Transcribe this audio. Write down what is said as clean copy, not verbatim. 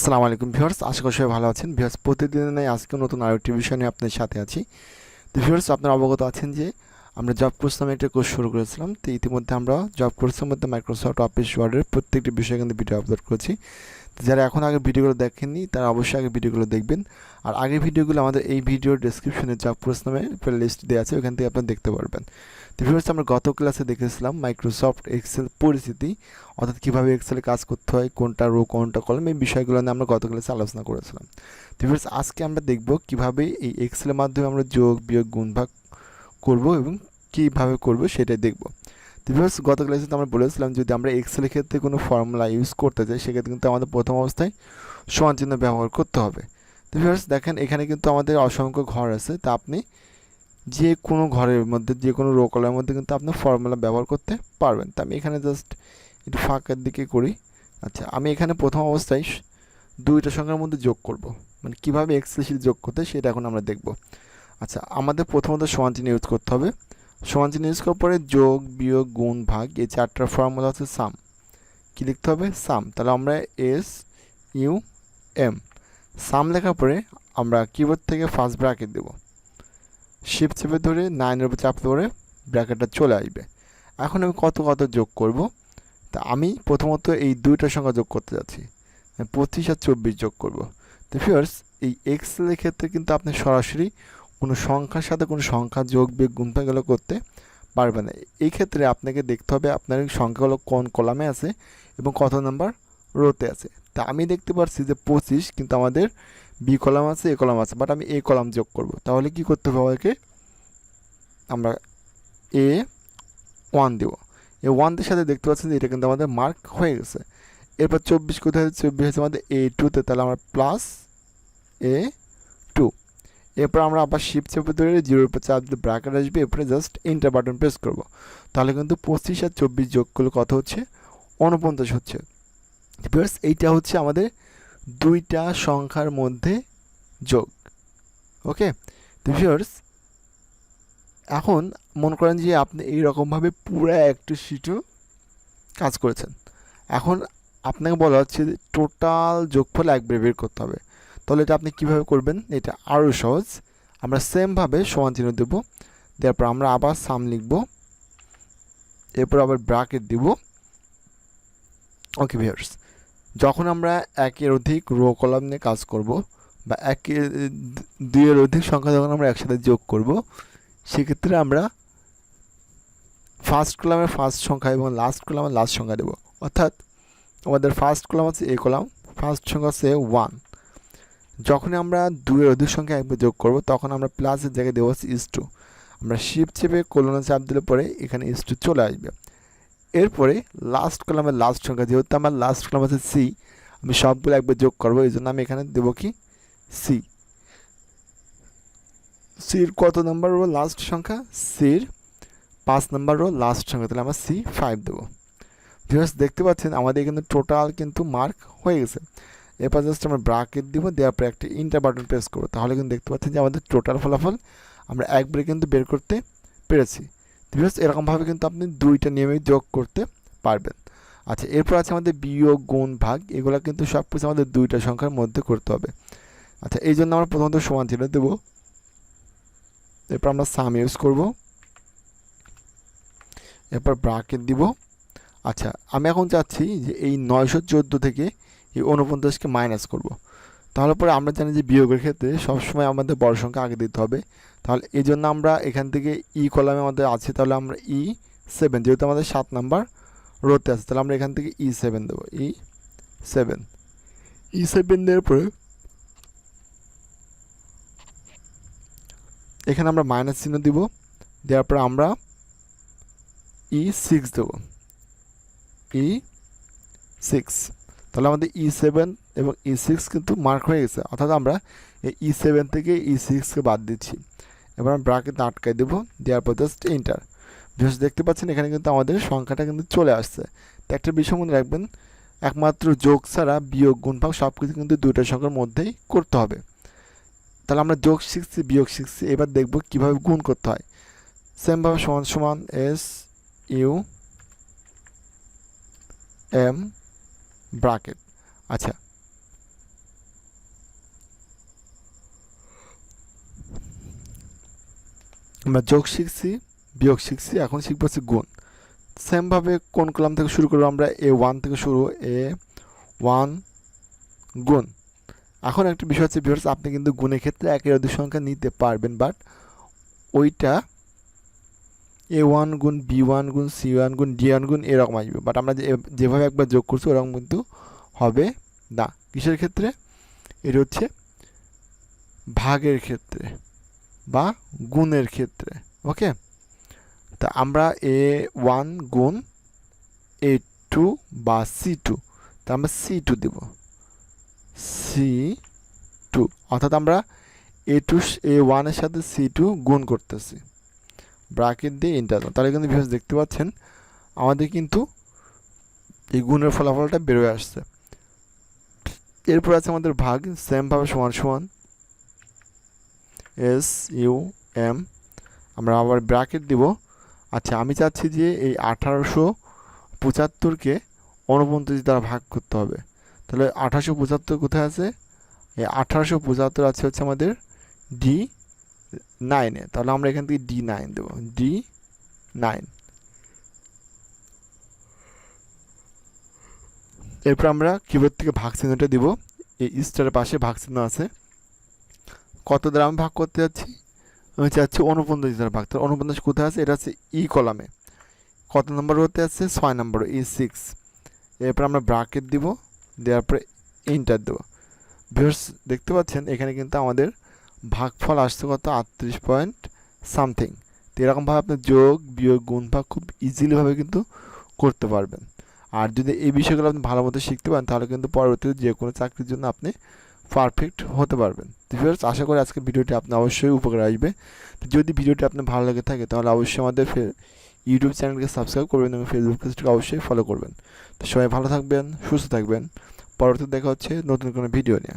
আসসালামু আলাইকুম ভিউয়ার্স, আশা করি সবাই ভালো আছেন। ভিউয়ার্স, প্রতিদিনের আজকে নতুন আরেকটি বিষয় নিয়ে আপনাদের সাথে আছি। তো ভিউয়ার্স, আপনারা অবগত আছেন যে আমরা জব কোর্স নামে একটা কোর্স শুরু করেছিলাম। তো ইতিমধ্যে আমরা জব কোর্সের মধ্যে মাইক্রোসফট অফিস ওয়ার্ডের প্রত্যেকটি বিষয়ে কিন্তু ভিডিও আপলোড করেছি। তো যারা এখন আগে ভিডিওগুলো দেখেননি তারা অবশ্যই আগে ভিডিওগুলো দেখবেন। আর আগে ভিডিওগুলো আমাদের এই ভিডিওর ডেসক্রিপশনে জব কোর্স নামে প্লে লিস্ট দেওয়া আছে, ওখান থেকে আপনারা দেখতে পারবেন। তো ভিউয়ার্স, আমরা গত ক্লাসে দেখেছিলাম মাইক্রোসফট এক্সেল পরিচিতি, অর্থাৎ কীভাবে এক্সেলে কাজ করতে হয়, কোনটা রো কোনটা কলম, এই বিষয়গুলো নিয়ে আমরা গত ক্লাসে আলোচনা করেছিলাম। তো ভিউয়ার্স, আজকে আমরা দেখব কিভাবে এই এক্সেলের মাধ্যমে আমরা যোগ বিয়োগ গুণ ভাগ করব এবং কীভাবে করব সেটাই দেখব। তো ভিউয়ার্স, গত ক্লাসে তো আমরা বলেছিলাম যদি আমরা এক্সেলের ক্ষেত্রে কোনো ফর্মুলা ইউজ করতে চাই সেক্ষেত্রে কিন্তু আমাদের প্রথম অবস্থায় সমান চিহ্ন ব্যবহার করতে হবে। তো ভিউয়ার্স দেখেন, এখানে কিন্তু আমাদের অসংখ্য ঘর আছে। তা আপনি যে কোনো ঘরের মধ্যে যে কোনো রো কলামের মধ্যে কিন্তু আপনি ফর্মুলা ব্যবহার করতে পারবেন। তো আমি এখানে জাস্ট একটু ফাঁকার দিকে করি। আচ্ছা, আমি এখানে প্রথম অবস্থায় দুইটা সংখ্যার মধ্যে যোগ করব, মানে কীভাবে এক্সেল শিট যোগ করতে সেটা এখন আমরা দেখব। আচ্ছা, আমাদের প্রথমত সমান চিহ্ন ইউজ করতে হবে। সমান চিহ্ন ইউজ করার পরে যোগ বিয়োগ গুণ ভাগ এই চারটার ফর্মুলা হচ্ছে সাম। কী লিখতে হবে? সাম। তাহলে আমরা SUM সাম লেখার পরে আমরা কিবোর্ড থেকে ফার্স্ট ব্র্যাকেট দেব, শিফট চেপে ধরে 9-এর উপর চাপ ধরে ব্র্যাকেটটা চলে আসবে। এখন আমি কত কত যোগ করব। তা আমি প্রথমত এই দুইটা সংখ্যা যোগ করতে যাচ্ছি, 25 আর 24 যোগ করব। তো ভিউয়ার্স, এই এক্সেলের ক্ষেত্রে কিন্তু আপনি সরাসরি কোনো সংখ্যার সাথে কোনো সংখ্যা যোগ বিয়োগ গুণ ভাগ এগুলো করতে পারবেন না। এই ক্ষেত্রে আপনাকে দেখতে হবে আপনার এই সংখ্যাগুলো কোন কলামে আছে এবং কত নাম্বার রোতে আছে। তা আমি দেখতে পাচ্ছি যে 25 কিন্তু আমাদের বি কলাম আছে, এ কলাম আছে, বাট আমি এ কলাম যোগ করব। তাহলে কি করতে হবে? আমাকে আমরা A1 দেব। A1 এর সাথে দেখতে পাচ্ছেন যে এটা কিন্তু আমাদের মার্ক হয়ে গেছে। এরপর 24 কোথায়? 24 হচ্ছে আমাদের A2-তে, তাহলে আমরা প্লাস A2। এরপর আমরা আবার শিফট চেপে ধরে 0-এর উপর চাপ দিলে ব্র্যাকেট আসবে, এরপরে জাস্ট এন্টার বাটন প্রেস করব। তাহলে কিন্তু 25 আর 24 যোগ করলে কত হচ্ছে? 49 হচ্ছে। ভিউয়ার্স, এইটা হচ্ছে আমাদের দুইটা সংখ্যার মধ্যে যোগ। ওকে। তো ভিউয়ার্স, এখন মনে করেন যে আপনি এইরকমভাবে পুরো একটা শিটও কাজ করেছেন। এখন আপনাকে বলা হচ্ছে যে টোটাল যোগফল একবারে বের করতে হবে। তাহলে এটা আপনি কিভাবে করবেন? এটা আরও সহজ। আমরা সেমভাবে সমান চিহ্ন দেব, দেওয়ার পর আমরা আবার সাম লিখব, এরপর আবার ব্র্যাকেট দিব। ওকে ভিউয়ার্স, যখন আমরা একের অধিক রো কলাম নিয়ে কাজ করব বা দুইয়ের অধিক সংখ্যা যখন আমরা একসাথে যোগ করব, সেক্ষেত্রে আমরা ফার্স্ট কলামের ফার্স্ট সংখ্যা এবং লাস্ট কলামের লাস্ট সংখ্যা দেব। অর্থাৎ আমাদের ফার্স্ট কলাম আছে এ কলাম, ফার্স্ট সংখ্যা আছে 1। যখনই আমরা দুইয়ের অধিক সংখ্যা একবার যোগ করব তখন আমরা প্লাসের জায়গায় দেবো হচ্ছে *2। আমরা শিফট চেপে কোলনে চাপ দিলে পরে এখানে *2 চলে আসবে। এরপরে লাস্ট কলামের লাস্ট সংখ্যা, যেহেতু আমার লাস্ট কলাম আছে C, আমি সবগুলো একবার যোগ করবো, এই জন্য আমি এখানে দেবো কি সির কত নাম্বার রো লাস্ট সংখ্যা? সির 5 নাম্বার রো লাস্ট সংখ্যা, তাহলে আমরা C5 দেবো। ভিউয়ার্স, দেখতে পাচ্ছেন আমাদের কিন্তু টোটাল কিন্তু মার্ক হয়ে গেছে। এরপর জাস্ট আমরা ব্র্যাকেট দিব, দেওয়ার পর একটা এন্টার বাটন প্রেস করবো। তাহলে কিন্তু দেখতে পাচ্ছেন যে আমাদের টোটাল ফলাফল আমরা একবারে কিন্তু বের করতে পেরেছি। ভিউয়ার্স, এরকমভাবে কিন্তু আপনি দুইটা নিয়মে যোগ করতে পারবেন। আচ্ছা, এরপর আছে আমাদের বিয়োগ গুণ ভাগ, এগুলো কিন্তু সব কিছু আমাদের দুইটা সংখ্যার মধ্যে করতে হবে। আচ্ছা, এই জন্য আমরা প্রথমত সমান চিহ্ন দেব, এরপর আমরা সাম ইউজ করব, এরপর ব্র্যাকেট দিব। আচ্ছা, আমি এখন চাচ্ছি যে এই 914 থেকে এই 49কে মাইনাস করব। তাহলে পরে আমরা জানি যে বিয়োগের ক্ষেত্রে সবসময় আমাদের বড় সংখ্যা আগে দিতে হবে। তাহলে এই জন্য আমরা এখান থেকে কলামে আমাদের আছে, তাহলে আমরা E7, যেহেতু আমাদের 7 নাম্বার রোতে আছে, তাহলে আমরা এখান থেকে E7 দেবো। E7 দেওয়ার পরে এখানে আমরা মাইনাস চিহ্ন দিব, দেওয়ার পরে আমরা E6 দেবো। E6, তাহলে আমাদের E7 এবং E6 কিন্তু মার্ক হয়ে গেছে, অর্থাৎ আমরা এই E7 থেকে E6কে বাদ দিচ্ছি। এবার আমরা ব্র্যাকেট আটকাই দেবো, দেওয়ার পর জাস্ট এন্টার। ভিউয়ার্স, দেখতে পাচ্ছেন এখানে কিন্তু আমাদের সংখ্যাটা কিন্তু চলে আসছে। তো একটা বিষয় মনে রাখবেন, একমাত্র যোগ ছাড়া বিয়োগ গুণ ভাগ সব কিছু কিন্তু দুইটা সংখ্যার মধ্যেই করতে হবে। তাহলে আমরা যোগ শিখছি, বিয়োগ শিখছি, এবার দেখব কিভাবে গুণ করতে হয়। সেমভাবে সমান সমান SUM ব্র্যাকেট। আচ্ছা, আমরা যোগ শিখছি, বিয়োগ শিখছি, এখন শিখবো হচ্ছে গুণ। সেমভাবে কোন কলাম থেকে শুরু করবো আমরা? A1 থেকে শুরু, A1 গুণ। এখন একটা বিষয় হচ্ছে ভিউয়ার্স, আপনি কিন্তু গুণের ক্ষেত্রে একের অধিক সংখ্যা নিতে পারবেন, বাট ওইটা A1 গুণ B1 গুণ C1 গুণ D1 গুণ এরকম আসবে, বাট আমরা যেভাবে একবার যোগ করছি ওরকম কিন্তু হবে না। কিসের ক্ষেত্রে? এটা হচ্ছে ভাগের ক্ষেত্রে বা গুণের ক্ষেত্রে। ওকে, তা আমরা A1 গুণ A2 বা C2, তা আমরা C2 দেব, C2, অর্থাৎ আমরা A1 এর সাথে C2 গুণ করতেছি, ব্র্যাকেট দিয়ে এন্টার। তাহলে কিন্তু ভিউয়ার্স দেখতে পাচ্ছেন আমাদের কিন্তু এই গুণের ফলাফলটা বেরোয় আসছে। এরপর আছে আমাদের ভাগ, সেমভাবে সমান সমান SUM, আমরা আবার ব্র্যাকেট দিব। আচ্ছা, আমি চাচ্ছি যে এই 1875কে 49 দ্বারা ভাগ করতে হবে। তাহলে 1875 কোথায় আছে? এই 1875 আছে হচ্ছে আমাদের D9-এ, তাহলে আমরা এখান থেকে D9 দেব, D9। এরপর আমরা কিবোর্ড থেকে ভাগ চিহ্নটা দিব, এই স্টারের পাশে ভাগ চিহ্ন আছে। কত দ্বারা আমি ভাগ করতে যাচ্ছি? আমি চাচ্ছি 49 দ্বারা ভাগ। তাহলে 49 কোথায় আছে? এটা হচ্ছে ই কলামে। কত নম্বর হতে আছে? 6 নম্বর, E6। এরপর আমরা ব্র্যাকেট দিব, দেওয়ার পরে এন্টার দেবো। ভিউয়ার্স দেখতে পাচ্ছেন এখানে কিন্তু আমাদের ভাগফল আসছে কত? 38 পয়েন্ট সামথিং। তো এরকমভাবে আপনি যোগ বিয়োগ গুণ ভাগ খুব ইজিলিভাবে কিন্তু করতে পারবেন। আর যদি এই বিষয়গুলো আপনি ভালো মতো শিখতে পারেন তাহলে কিন্তু পরবর্তীতে যে কোনো চাকরির জন্য আপনি পারফেক্ট হতে পারবেন। তো ভিউয়ার্স, আশা করি আজকে ভিডিওটি আপনি অবশ্যই উপকারে আসবে। তো যদি ভিডিওটি আপনার ভালো লেগে থাকে তাহলে অবশ্যই আমাদের ইউটিউব চ্যানেলকে সাবস্ক্রাইব করবেন এবং ফেসবুক পেজটিকে অবশ্যই ফলো করবেন। তো সবাই ভালো থাকবেন, সুস্থ থাকবেন। পরবর্তীতে দেখা হচ্ছে নতুন কোনো ভিডিও নিয়ে।